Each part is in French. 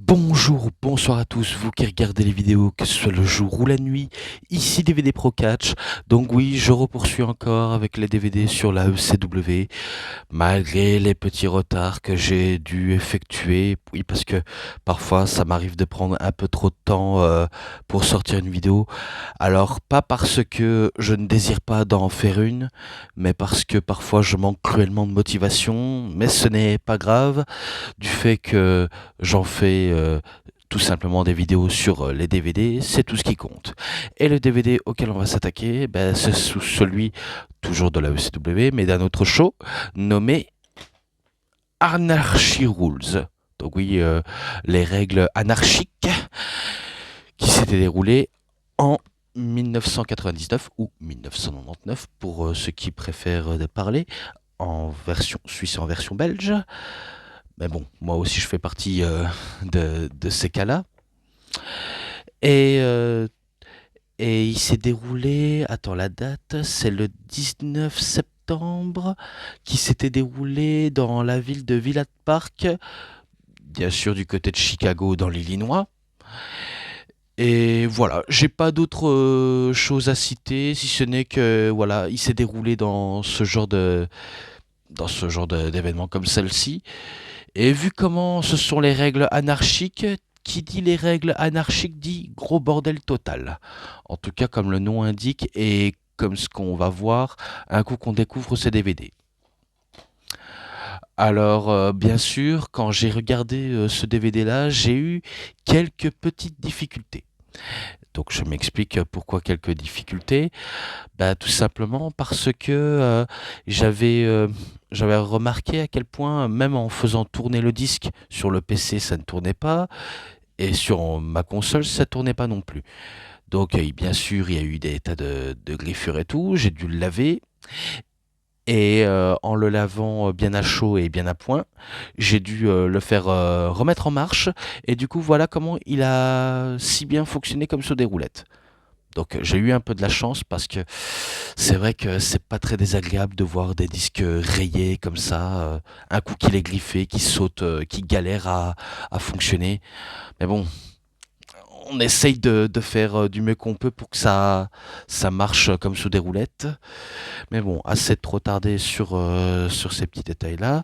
Bonjour, bonsoir à tous, vous qui regardez les vidéos, que ce soit le jour ou la nuit, ici DVD Pro Catch. Donc oui, je repoursuis encore avec les DVD sur la ECW, malgré les petits retards que j'ai dû effectuer. Oui, parce que parfois ça m'arrive de prendre un peu trop de temps pour sortir une vidéo. Alors, pas parce que je ne désire pas d'en faire une, mais parce que parfois je manque cruellement de motivation, mais ce n'est pas grave du fait que j'en fais tout simplement des vidéos sur les DVD, c'est tout ce qui compte. Et le DVD auquel on va s'attaquer, ben, c'est celui toujours de la ECW, mais d'un autre show nommé Anarchy Rules. Donc oui, les règles anarchiques qui s'étaient déroulées en 1999 ou 1999 pour ceux qui préfèrent parler en version suisse et en version belge. Mais bon, moi aussi je fais partie de ces cas-là. Et, euh, et il s'est déroulé, attends la date, c'est le 19 septembre, qui s'était déroulé dans la ville de Village Park, bien sûr du côté de Chicago dans l'Illinois. Et voilà, j'ai pas d'autres choses à citer, si ce n'est que voilà, il s'est déroulé dans ce genre d'événement comme celle-ci. Et vu comment ce sont les règles anarchiques, qui dit les règles anarchiques dit gros bordel total. En tout cas, comme le nom indique et comme ce qu'on va voir un coup qu'on découvre ces DVD. Alors, bien sûr, quand j'ai regardé ce DVD-là, j'ai eu quelques petites difficultés. Donc, je m'explique pourquoi quelques difficultés. Bah, tout simplement parce que j'avais remarqué à quel point, même en faisant tourner le disque sur le PC, ça ne tournait pas, et sur ma console, ça tournait pas non plus. Donc, bien sûr, il y a eu des tas de griffures et tout, j'ai dû le laver, et en le lavant bien à chaud et bien à point, j'ai dû le faire remettre en marche, et du coup, voilà comment il a si bien fonctionné comme sur des roulettes. Donc j'ai eu un peu de la chance parce que c'est vrai que c'est pas très désagréable de voir des disques rayés comme ça, un coup qu'il est griffé, qui saute, qui galère à fonctionner. Mais bon, on essaye de faire du mieux qu'on peut pour que ça marche comme sous des roulettes. Mais bon, assez de trop tarder sur ces petits détails-là.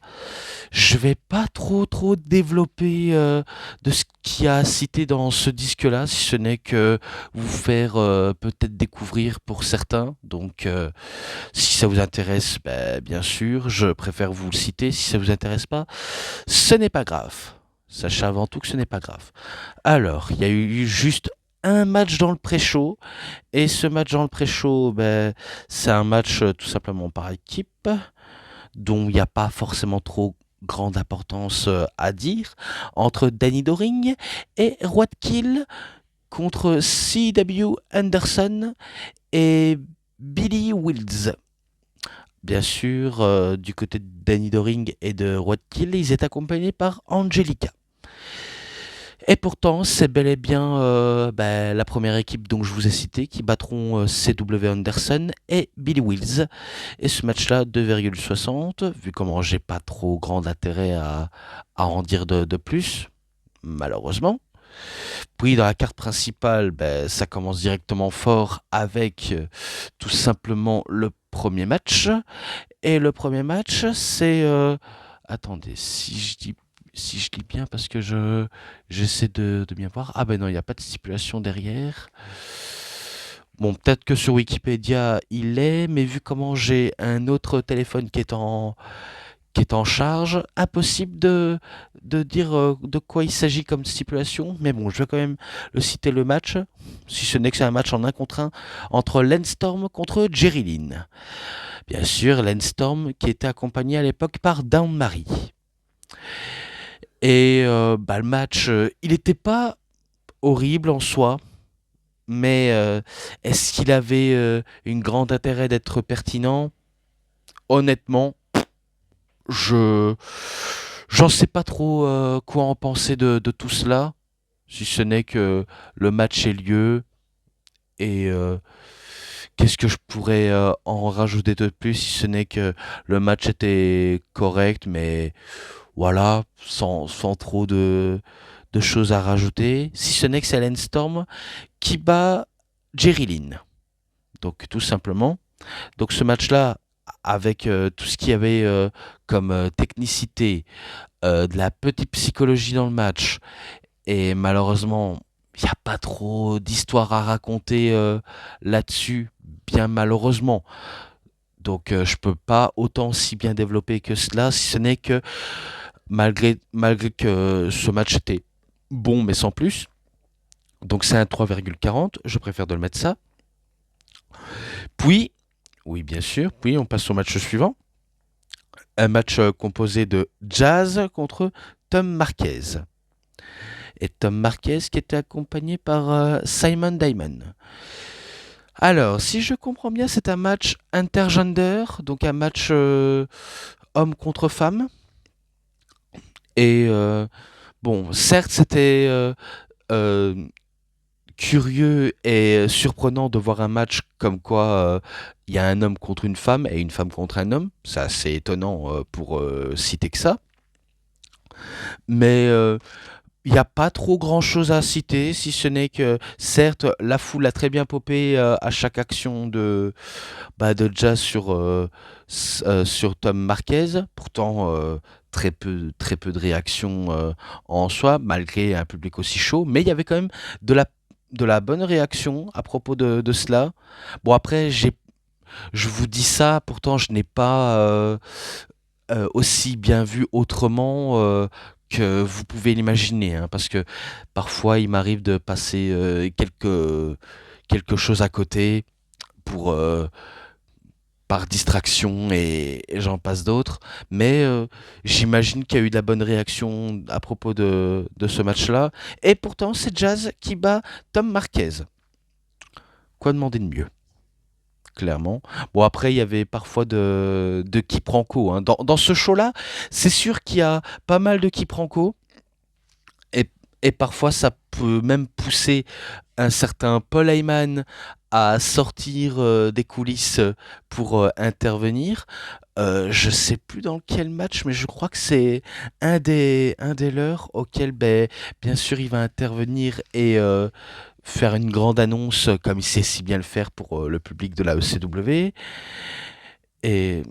Je vais pas trop développer de ce qu'il y a cité dans ce disque-là, si ce n'est que vous faire peut-être découvrir pour certains. Donc, si ça vous intéresse, ben, bien sûr, je préfère vous le citer. Si ça vous intéresse pas, ce n'est pas grave. Sachez avant tout que ce n'est pas grave. Alors, il y a eu juste un match dans le pré-show, et ce match dans le pré-show, ben, c'est un match tout simplement par équipe dont il n'y a pas forcément trop grande importance à dire, entre Danny Doring et Kill contre C.W. Anderson et Billy Wills. Bien sûr, du côté de Danny Doring et de Kill, ils étaient accompagnés par Angelica. Et pourtant, c'est bel et bien la première équipe dont je vous ai cité qui battront C.W. Anderson et Billy Wills. Et ce match-là, 2,60, vu comment j'ai pas trop grand intérêt à en dire de plus, malheureusement. Puis dans la carte principale, ben, ça commence directement fort avec tout simplement le premier match. Et le premier match, c'est... attendez, si je lis bien parce que j'essaie de bien voir. Ah ben non, il n'y a pas de stipulation derrière. Bon, peut-être que sur Wikipédia il est, mais vu comment j'ai un autre téléphone qui est en charge, impossible de dire de quoi il s'agit comme stipulation. Mais bon, je vais quand même le citer le match, si ce n'est que c'est un match en 1 contre 1 entre Lenstorm contre Jerry Lynn. Bien sûr, Lenstorm qui était accompagné à l'époque par Down Marie. Et bah, le match, il n'était pas horrible en soi, mais est-ce qu'il avait une grande intérêt d'être pertinent? Honnêtement, je j'en sais pas trop quoi en penser de tout cela, si ce n'est que le match ait lieu et qu'est-ce que je pourrais en rajouter de plus, si ce n'est que le match était correct, mais voilà, sans trop de choses à rajouter, si ce n'est que c'est Helen Storm qui bat Jerry Lynn. Donc tout simplement. Donc ce match-là, avec tout ce qu'il y avait comme technicité, de la petite psychologie dans le match, et malheureusement, il n'y a pas trop d'histoire à raconter là-dessus, bien malheureusement. Donc je peux pas autant si bien développer que cela, si ce n'est que malgré que ce match était bon mais sans plus. Donc c'est un 3,40, je préfère de le mettre ça. Puis, oui bien sûr, puis on passe au match suivant. Un match composé de Jazz contre Tom Marquez. Et Tom Marquez qui était accompagné par Simon Diamond. Alors, si je comprends bien, c'est un match intergender, donc un match homme contre femme. Et bon, certes, c'était euh, curieux et surprenant de voir un match comme quoi il y a un homme contre une femme et une femme contre un homme. C'est assez étonnant pour citer que ça. Mais il n'y a pas trop grand-chose à citer, si ce n'est que, certes, la foule a très bien popé à chaque action de Jazz sur Tom Marquez. Pourtant, très peu de réactions en soi, malgré un public aussi chaud. Mais il y avait quand même de la, de la bonne réaction à propos de cela. Bon, après, je vous dis ça, pourtant, je n'ai pas aussi bien vu autrement que vous pouvez l'imaginer, hein, parce que parfois il m'arrive de passer quelque chose à côté pour par distraction et j'en passe d'autres. Mais j'imagine qu'il y a eu de la bonne réaction à propos de ce match-là. Et pourtant, c'est Jazz qui bat Tom Marquez. Quoi demander de mieux? Clairement. Bon, après, il y avait parfois de quiproquos, hein. Dans ce show-là, c'est sûr qu'il y a pas mal de quiproquos. Et, et parfois, ça peut même pousser un certain Paul Heyman à sortir des coulisses pour intervenir. Je sais plus dans quel match, mais je crois que c'est un des leurs auquel, ben, bien sûr, il va intervenir et faire une grande annonce comme il sait si bien le faire pour le public de la ECW. Et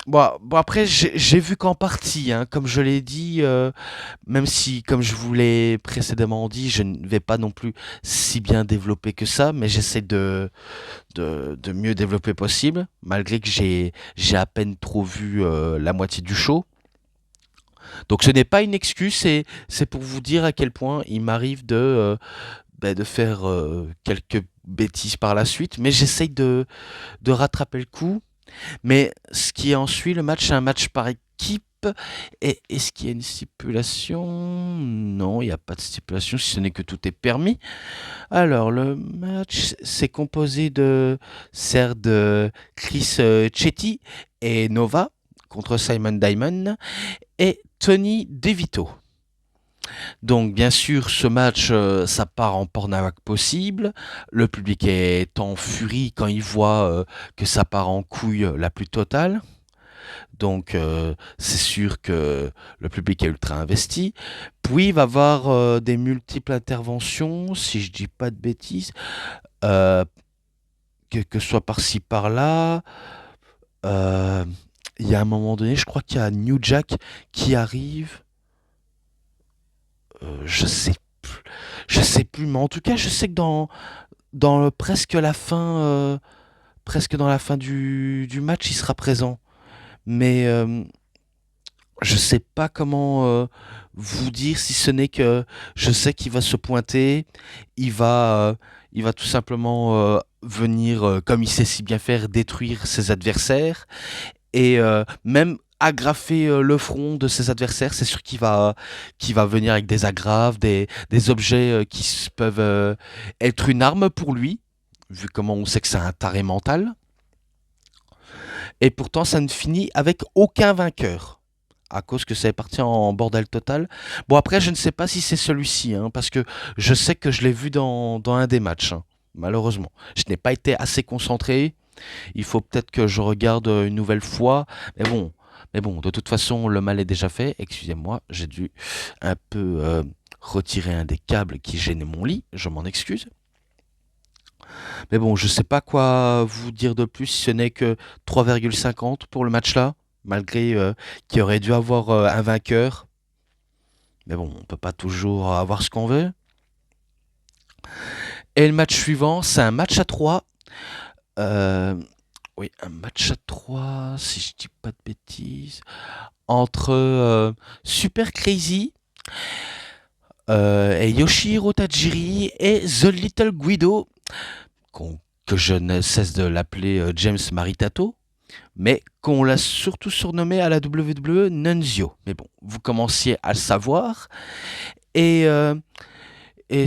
bon après, j'ai vu qu'en partie, hein, comme je l'ai dit, même si, comme je vous l'ai précédemment dit, je ne vais pas non plus si bien développer que ça, mais j'essaie de mieux développer possible, malgré que j'ai à peine trop vu la moitié du show. Donc ce n'est pas une excuse, c'est pour vous dire à quel point il m'arrive de faire quelques bêtises par la suite, mais j'essaye de rattraper le coup. Mais ce qui ensuit le match, c'est un match par équipe. Et est-ce qu'il y a une stipulation? Non, il n'y a pas de stipulation, si ce n'est que tout est permis. Alors, le match, c'est composé certes, de Chris Chetty et Nova contre Simon Diamond et Tony DeVito. Donc, bien sûr, ce match, ça part en pornavac possible. Le public est en furie quand il voit que ça part en couille la plus totale. Donc, c'est sûr que le public est ultra investi. Puis, il va y avoir des multiples interventions, si je dis pas de bêtises, euh, que ce soit par-ci, par-là. Euh, Il y a un moment donné, je crois qu'il y a New Jack qui arrive. Je sais plus. Je sais plus, mais en tout cas, je sais que presque la fin, presque dans la fin du match, il sera présent. Mais je sais pas comment vous dire si ce n'est que je sais qu'il va se pointer, il va, euh, il va tout simplement venir, comme il sait si bien faire, détruire ses adversaires et même agrafer le front de ses adversaires. C'est sûr qu'il va venir avec des agrafes, des objets peuvent être une arme pour lui, vu comment on sait que c'est un taré mental. Et pourtant, ça ne finit avec aucun vainqueur. À cause que ça est parti en bordel total. Bon, après, je ne sais pas si c'est celui-ci, hein, parce que je sais que je l'ai vu dans un des matchs, hein, malheureusement. Je n'ai pas été assez concentré. Il faut peut-être que je regarde une nouvelle fois. Mais bon, de toute façon, le mal est déjà fait. Excusez-moi, j'ai dû un peu retirer un des câbles qui gênait mon lit, je m'en excuse. Mais bon, je sais pas quoi vous dire de plus, si ce n'est que 3,50 pour le match là, malgré qu'il aurait dû avoir un vainqueur. Mais bon, on peut pas toujours avoir ce qu'on veut. Et le match suivant, c'est un match à 3. Euh, oui, un match à 3, si je dis pas de bêtises, entre Super Crazy et Yoshihiro Tajiri et The Little Guido, que je ne cesse de l'appeler James Maritato, mais qu'on l'a surtout surnommé à la WWE Nunzio. Mais bon, vous commenciez à le savoir. Et, euh, et,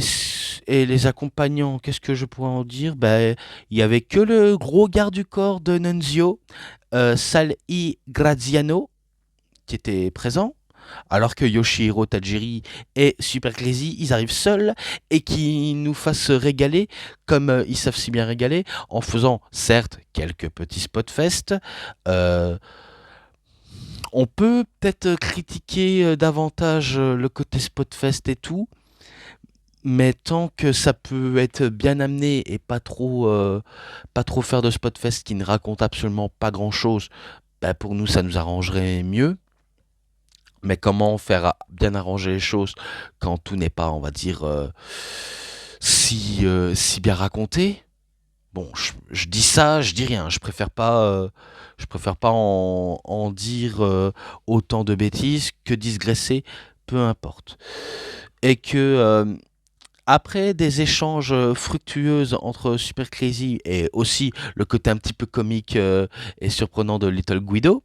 et les accompagnants, qu'est-ce que je pourrais en dire? Ben, il y avait que le gros garde du corps de Nunzio, Sal I Graziano, qui était présent. Alors que Yoshihiro Tajiri et Super Crazy, ils arrivent seuls et qui nous fassent régaler comme ils savent si bien régaler, en faisant certes quelques petits spots fest. Euh, on peut peut-être critiquer davantage le côté spot fest et tout, mais tant que ça peut être bien amené et pas trop faire de spot fest qui ne raconte absolument pas grand-chose, bah pour nous ça nous arrangerait mieux. Mais comment faire bien arranger les choses quand tout n'est pas, on va dire, si bien raconté? Bon, je dis ça, je dis rien. Je préfère pas en dire autant de bêtises que digresser, peu importe. Et que après des échanges fructueux entre Super Crazy et aussi le côté un petit peu comique et surprenant de Little Guido,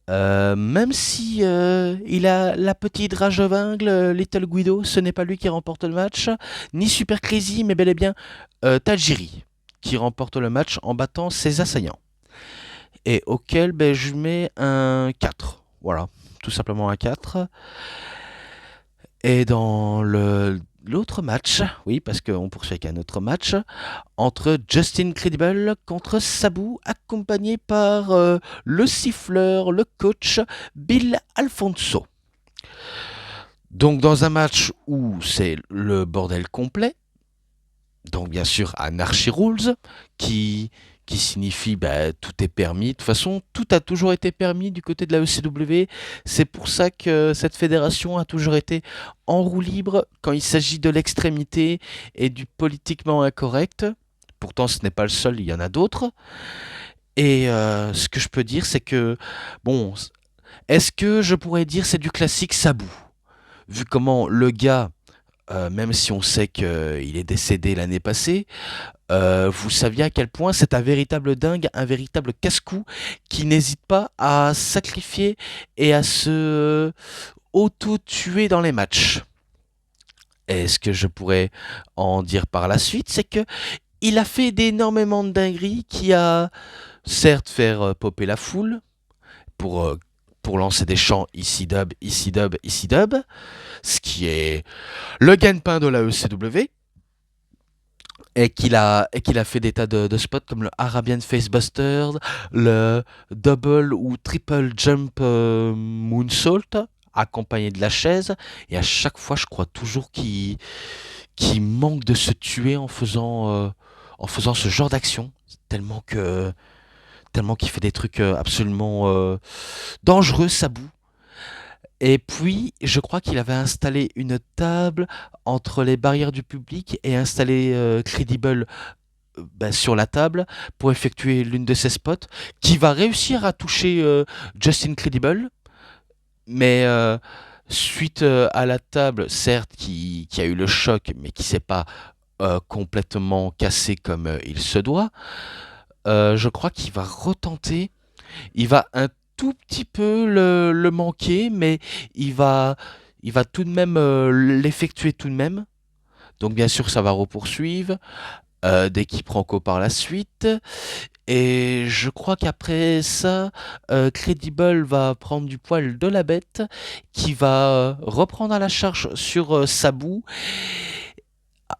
même si il a la petite rage vingle, Little Guido, ce n'est pas lui qui remporte le match, ni Super Crazy, mais bel et bien Tajiri, qui remporte le match en battant ses assaillants. Et auquel ben, je mets un 4. Voilà, tout simplement un 4. Et dans l'autre match, oui, parce qu'on poursuit avec un autre match, entre Justin Credible contre Sabu, accompagné par le siffleur, le coach Bill Alfonso. Donc dans un match où c'est le bordel complet, donc bien sûr Anarchy Rules, qui signifie bah, tout est permis. De toute façon, tout a toujours été permis du côté de la ECW. C'est pour ça que cette fédération a toujours été en roue libre quand il s'agit de l'extrémité et du politiquement incorrect. Pourtant, ce n'est pas le seul, il y en a d'autres. Et ce que je peux dire, c'est que, bon, est-ce que je pourrais dire c'est du classique Sabu? Vu comment le gars, même si on sait qu'il est décédé l'année passée, vous saviez à quel point c'est un véritable dingue, un véritable casse-cou qui n'hésite pas à sacrifier et à se auto-tuer dans les matchs. Et ce que je pourrais en dire par la suite, c'est que il a fait d'énormément de dingueries qui a certes fait popper la foule pour, euh, pour lancer des chants ici dub, ici dub, ici dub, ce qui est le gagne-pain de la ECW. Et qu'il a fait des tas de spots comme le Arabian Facebuster, le double ou triple jump moonsault, accompagné de la chaise. Et à chaque fois, je crois toujours qu'il manque de se tuer en faisant ce genre d'action. Tellement que, tellement qu'il fait des trucs absolument dangereux, Sabu. Et puis, je crois qu'il avait installé une table entre les barrières du public et installé Credible bah, sur la table pour effectuer l'une de ses spots, qui va réussir à toucher Justin Credible, mais suite à la table, certes, qui a eu le choc, mais qui s'est pas complètement cassé comme il se doit, je crois qu'il va retenter. Il va un tout petit peu le manquer, mais il va, il va tout de même l'effectuer tout de même. Donc bien sûr, ça va repoursuivre d'équipe Franco par la suite. Et je crois qu'après ça, Credible va prendre du poil de la bête, qui va reprendre à la charge sur Sabu.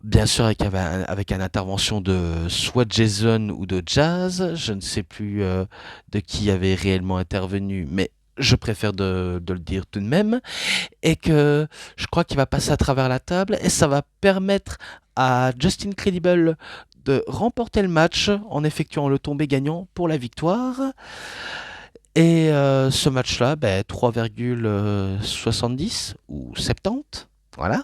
Bien sûr, avec une intervention de soit Jason ou de Jazz, je ne sais plus de qui avait réellement intervenu, mais je préfère de le dire tout de même, et que je crois qu'il va passer à travers la table, et ça va permettre à Justin Credible de remporter le match en effectuant le tombé gagnant pour la victoire. Et ce match-là, 3,70 ou 70, voilà.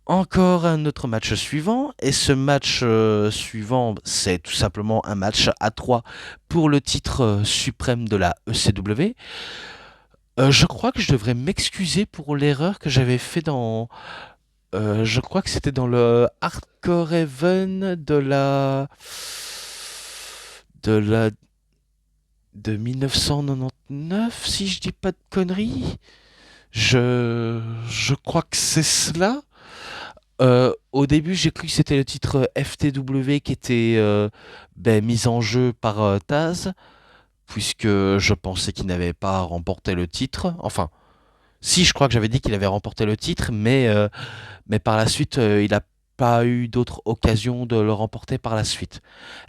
Encore un autre match suivant, et ce match suivant, c'est tout simplement un match à 3 pour le titre suprême de la ECW. Je crois que je devrais m'excuser pour l'erreur que j'avais fait dans... je crois que c'était dans le Hardcore Heaven de la de 1999, si je dis pas de conneries. Je crois que c'est cela. Au début, j'ai cru que c'était le titre FTW qui était mis en jeu par Taz, puisque je pensais qu'il n'avait pas remporté le titre. Enfin, si, je crois que j'avais dit qu'il avait remporté le titre, mais par la suite, il n'a pas eu d'autre occasion de le remporter par la suite.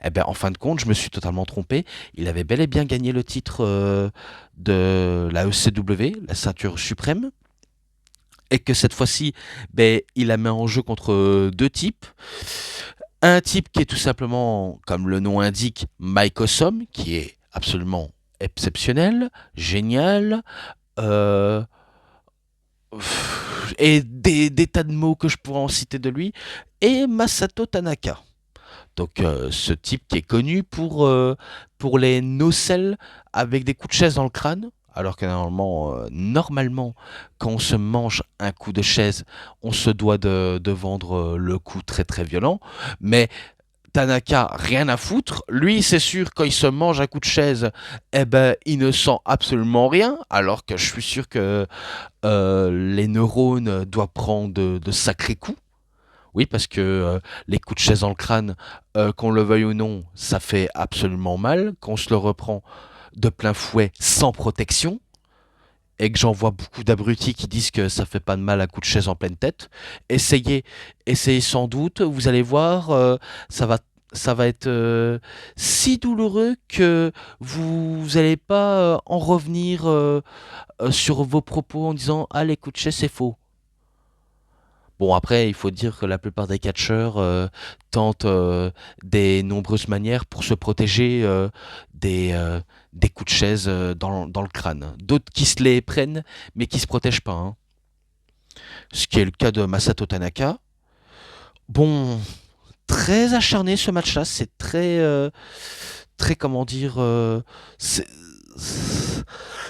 Eh bien, en fin de compte, je me suis totalement trompé. Il avait bel et bien gagné le titre de la ECW, la ceinture suprême, et que cette fois-ci, il la met en jeu contre deux types. Un type qui est tout simplement, comme le nom indique, Mike Awesome, qui est absolument exceptionnel, génial, euh, et des tas de mots que je pourrais en citer de lui, et Masato Tanaka. Donc ce type qui est connu pour les nocelles avec des coups de chaise dans le crâne, alors que normalement, quand on se mange un coup de chaise, on se doit de vendre le coup très très violent. Mais Tanaka, rien à foutre. Lui, c'est sûr, quand il se mange un coup de chaise, il ne sent absolument rien, alors que je suis sûr que les neurones doivent prendre de sacrés coups. Oui, parce que les coups de chaise dans le crâne, qu'on le veuille ou non, ça fait absolument mal. Qu'on se le reprend de plein fouet sans protection, et que j'en vois beaucoup d'abrutis qui disent que ça fait pas de mal à coup de chaise en pleine tête. Essayez, essayez sans doute, vous allez voir, ça va, ça va être si douloureux que vous n'allez pas en revenir sur vos propos en disant ah les coups de chaise c'est faux. Bon, après, il faut dire que la plupart des catcheurs tentent des nombreuses manières pour se protéger des coups de chaise dans le crâne. D'autres qui se les prennent, mais qui se protègent pas, hein. Ce qui est le cas de Masato Tanaka. Bon, très acharné ce match-là. C'est très, comment dire, c'est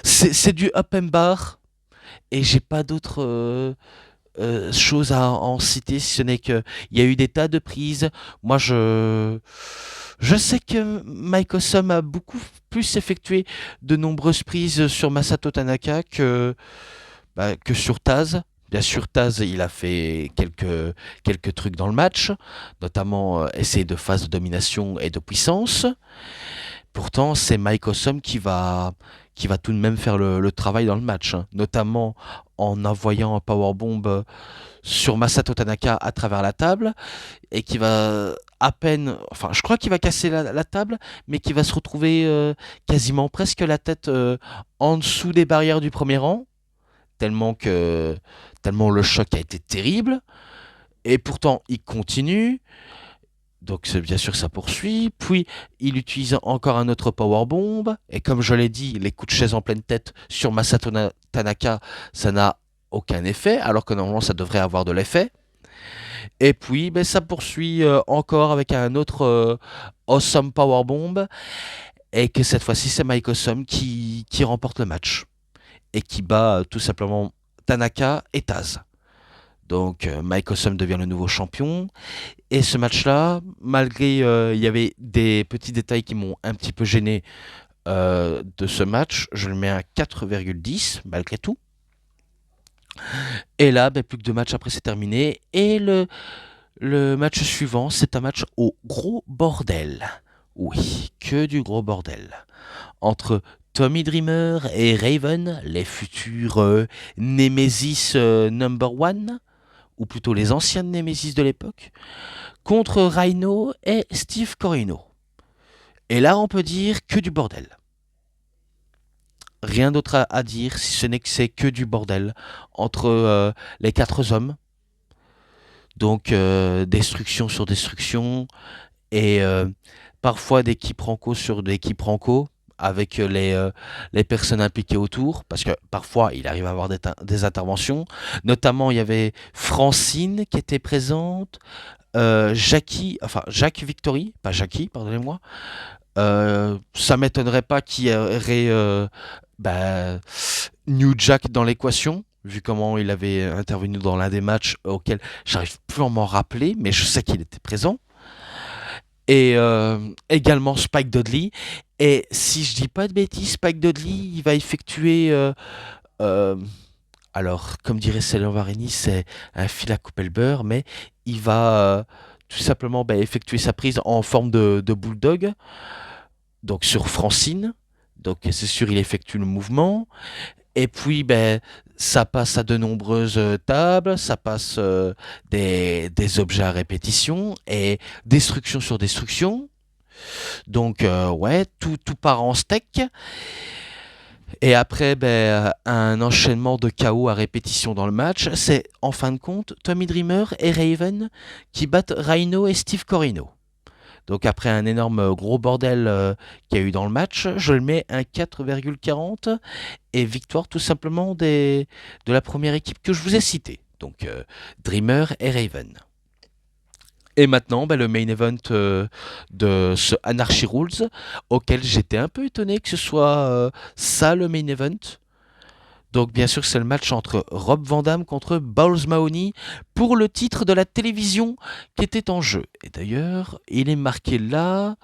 c'est du up and bar. Et j'ai pas d'autres chose à en citer, si ce n'est qu'il y a eu des tas de prises. Moi, je sais que Mike Awesome a beaucoup plus effectué de nombreuses prises sur Masato Tanaka que sur Taz. Bien sûr, Taz, il a fait quelques trucs dans le match, notamment essayer de phase de domination et de puissance. Pourtant, c'est Mike Awesome qui va tout de même faire le travail dans le match, hein, notamment en envoyant un powerbomb sur Masato Tanaka à travers la table, et qui va à peine, enfin je crois qu'il va casser la table, mais qui va se retrouver quasiment presque la tête en dessous des barrières du premier rang, tellement tellement le choc a été terrible, et pourtant il continue. Donc bien sûr ça poursuit, puis il utilise encore un autre powerbomb, et comme je l'ai dit, les coups de chaise en pleine tête sur Masato Tanaka, ça n'a aucun effet, alors que normalement ça devrait avoir de l'effet. Et puis ça poursuit encore avec un autre Awesome Powerbomb, et que cette fois-ci c'est Mike Awesome qui remporte le match, et qui bat tout simplement Tanaka et Taz. Donc Mike Awesome devient le nouveau champion. Et ce match-là, malgré il y avait des petits détails qui m'ont un petit peu gêné de ce match, je le mets à 4,10 malgré tout. Et là, plus que deux matchs après, c'est terminé. Et le match suivant, c'est un match au gros bordel. Oui, que du gros bordel. Entre Tommy Dreamer et Raven, les futurs Nemesis number one, ou plutôt les anciennes Nemesis de l'époque, contre Rhino et Steve Corino. Et là, on peut dire que du bordel. rien d'autre à dire, si ce n'est que c'est que du bordel entre les quatre hommes. Donc, destruction sur destruction, et parfois des quiproquos sur des quiproquos avec les personnes impliquées autour, parce que parfois il arrive à avoir des interventions. Notamment, il y avait Francine qui était présente, Jackie, enfin Jacques Victory, pas Jackie, pardonnez-moi. Ça m'étonnerait pas qu'il y aurait bah, New Jack dans l'équation, vu comment il avait intervenu dans l'un des matchs auxquels j'arrive plus à m'en rappeler, mais je sais qu'il était présent. Et également Spike Dudley. Et si je dis pas de bêtises, Spike Dudley, il va effectuer, euh, alors comme dirait Céline Vareni, c'est un fil à couper le beurre, mais il va tout simplement effectuer sa prise en forme de bulldog, donc sur Francine. Donc c'est sûr, il effectue le mouvement. Et puis, ça passe à de nombreuses tables, ça passe des objets à répétition et destruction sur destruction. Donc, ouais, tout part en steak. Et après, un enchaînement de chaos à répétition dans le match. C'est, en fin de compte, Tommy Dreamer et Raven qui battent Rhino et Steve Corino. Donc après un énorme gros bordel qu'il y a eu dans le match, je le mets un 4,40 et victoire tout simplement de la première équipe que je vous ai citée. Donc Dreamer et Raven. Et maintenant, le main event de ce Anarchy Rules, auquel j'étais un peu étonné que ce soit ça le main event. Donc bien sûr, c'est le match entre Rob Van Dam contre Balls Mahoney pour le titre de la télévision qui était en jeu. Et d'ailleurs, il est marqué là.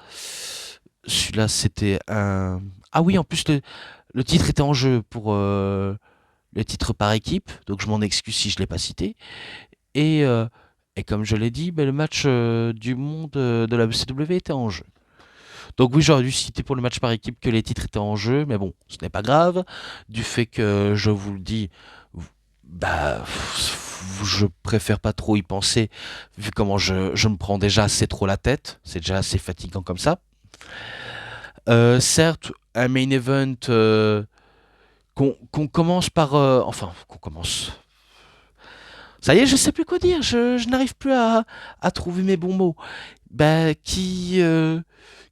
Celui-là, c'était un... Ah oui, en plus, le titre était en jeu pour le titre par équipe. Donc je m'en excuse si je ne l'ai pas cité. Et, euh, et comme je l'ai dit, le match du monde de la WCW était en jeu. Donc oui, j'aurais dû citer pour le match par équipe que les titres étaient en jeu, mais bon, ce n'est pas grave. Du fait que je vous le dis, bah, je préfère pas trop y penser, vu comment je me prends déjà assez trop la tête. C'est déjà assez fatigant comme ça. Certes, un main event qu'on commence par... enfin, qu'on commence... Ça y est, je sais plus quoi dire, je n'arrive plus à trouver mes bons mots.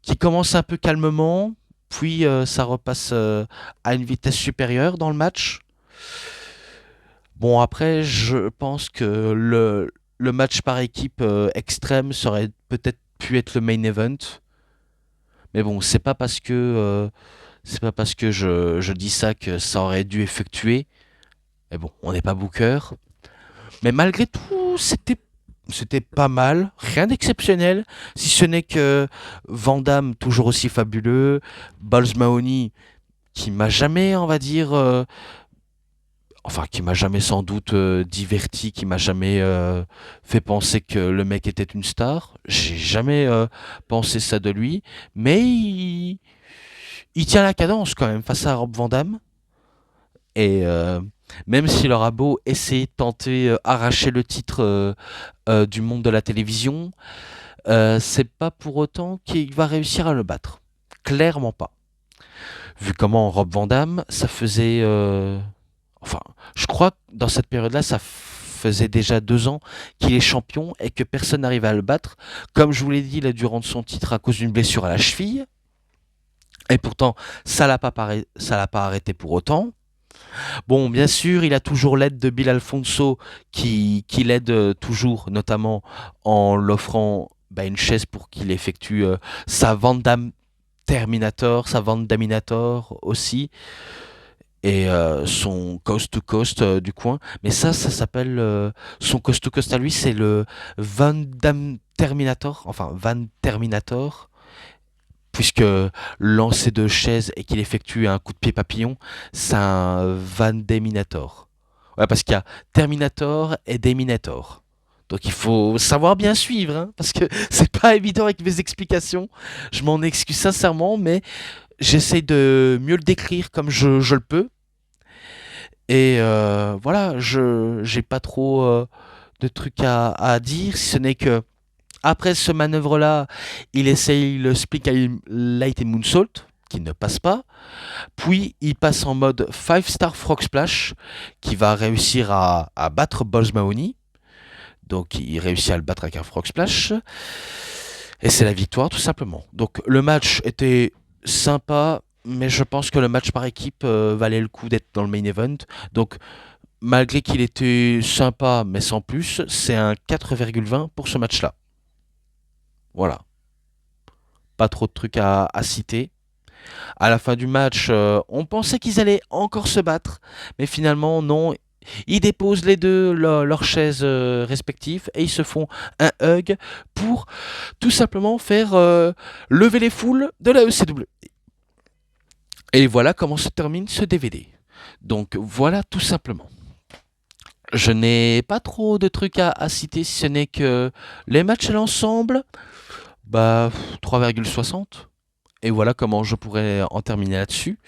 Qui commence un peu calmement, puis ça repasse à une vitesse supérieure dans le match. Bon, après, je pense que le match par équipe extrême, ça aurait peut-être pu être le main event. Mais bon, c'est pas parce que je dis ça que ça aurait dû effectuer. Mais bon, on n'est pas booker. Mais malgré tout, c'était pas mal, rien d'exceptionnel, si ce n'est que Van Damme, toujours aussi fabuleux, Balls Mahoney, qui m'a jamais, on va dire, enfin, qui m'a jamais sans doute diverti, qui m'a jamais fait penser que le mec était une star. J'ai jamais pensé ça de lui, mais il tient la cadence quand même face à Rob Van Damme. Et même s'il aura beau essayer de tenter arracher le titre du monde de la télévision, c'est pas pour autant qu'il va réussir à le battre. Clairement pas. Vu comment Rob Van Damme, ça faisait... enfin, je crois que dans cette période-là, ça faisait déjà 2 ans qu'il est champion et que personne n'arrive à le battre. Comme je vous l'ai dit, il a dû rendre son titre à cause d'une blessure à la cheville. Et pourtant, ça l'a pas arrêté pour autant. Bon, bien sûr, il a toujours l'aide de Bill Alfonso qui l'aide toujours, notamment en l'offrant une chaise pour qu'il effectue sa Van Damme Terminator, sa Van Daminator aussi, et son Coast to Coast du coin. Mais ça s'appelle son Coast to Coast à lui, c'est le Van Damme Terminator, enfin Van Terminator. Puisque lancer de chaise et qu'il effectue un coup de pied papillon, c'est un Van Deminator. Ouais, parce qu'il y a Terminator et Deminator. Donc il faut savoir bien suivre, hein, parce que c'est pas évident avec mes explications. Je m'en excuse sincèrement, mais j'essaie de mieux le décrire comme je le peux. Et voilà, je j'ai pas trop de trucs à dire, si ce n'est que après ce manœuvre-là, il essaye le Split Light et Moonsault. qui ne passe pas. Puis il passe en mode 5-star Frog Splash qui va réussir à battre Balls Mahoney. Donc il réussit à le battre avec un Frog Splash. Et c'est la victoire tout simplement. Donc le match était sympa, mais je pense que le match par équipe valait le coup d'être dans le main event. Donc malgré qu'il était sympa, mais sans plus, c'est un 4,20 pour ce match-là. Voilà. Pas trop de trucs à citer. À la fin du match, on pensait qu'ils allaient encore se battre, mais finalement non. Ils déposent les deux leurs chaises respectives et ils se font un hug pour tout simplement faire lever les foules de la ECW. Et voilà comment se termine ce DVD. Donc voilà tout simplement. Je n'ai pas trop de trucs à citer si ce n'est que les matchs à l'ensemble, bah 3,60. Et voilà comment je pourrais en terminer là-dessus.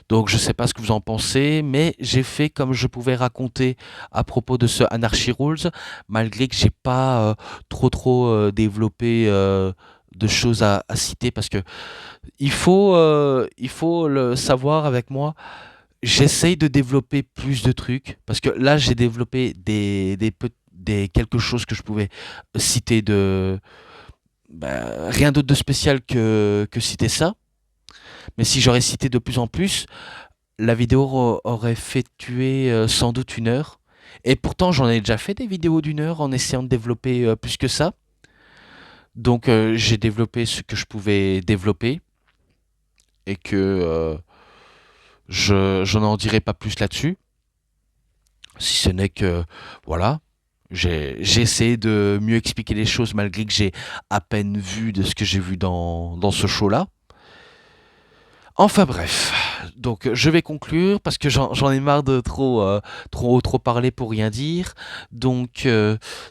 Donc je ne sais pas ce que vous en pensez, mais j'ai fait comme je pouvais raconter à propos de ce Anarchy Rules, malgré que j'ai pas trop développé de choses à citer, parce que il faut le savoir avec moi. J'essaye de développer plus de trucs, parce que là j'ai développé des quelque chose que je pouvais citer de rien d'autre de spécial que citer ça. Mais si j'aurais cité de plus en plus, la vidéo aurait fait tuer sans doute 1 heure. Et pourtant, j'en ai déjà fait des vidéos d'1 heure en essayant de développer plus que ça. Donc, j'ai développé ce que je pouvais développer. Et que je n'en dirai pas plus là-dessus. Si ce n'est que, voilà, j'ai essayé de mieux expliquer les choses malgré que j'ai à peine vu de ce que j'ai vu dans ce show-là. Enfin bref, donc je vais conclure parce que j'en ai marre de trop parler pour rien dire. Donc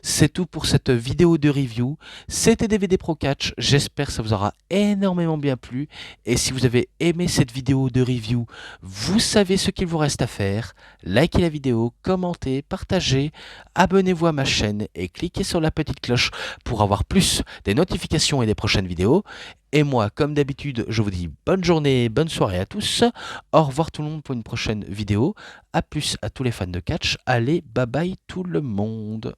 c'est tout pour cette vidéo de review. C'était DVD Pro Catch, j'espère que ça vous aura énormément bien plu. Et si vous avez aimé cette vidéo de review, vous savez ce qu'il vous reste à faire. Likez la vidéo, commentez, partagez, abonnez-vous à ma chaîne et cliquez sur la petite cloche pour avoir plus des notifications et des prochaines vidéos. Et moi, comme d'habitude, je vous dis bonne journée, bonne soirée à tous. Au revoir tout le monde pour une prochaine vidéo. A plus à tous les fans de catch. Allez, bye bye tout le monde.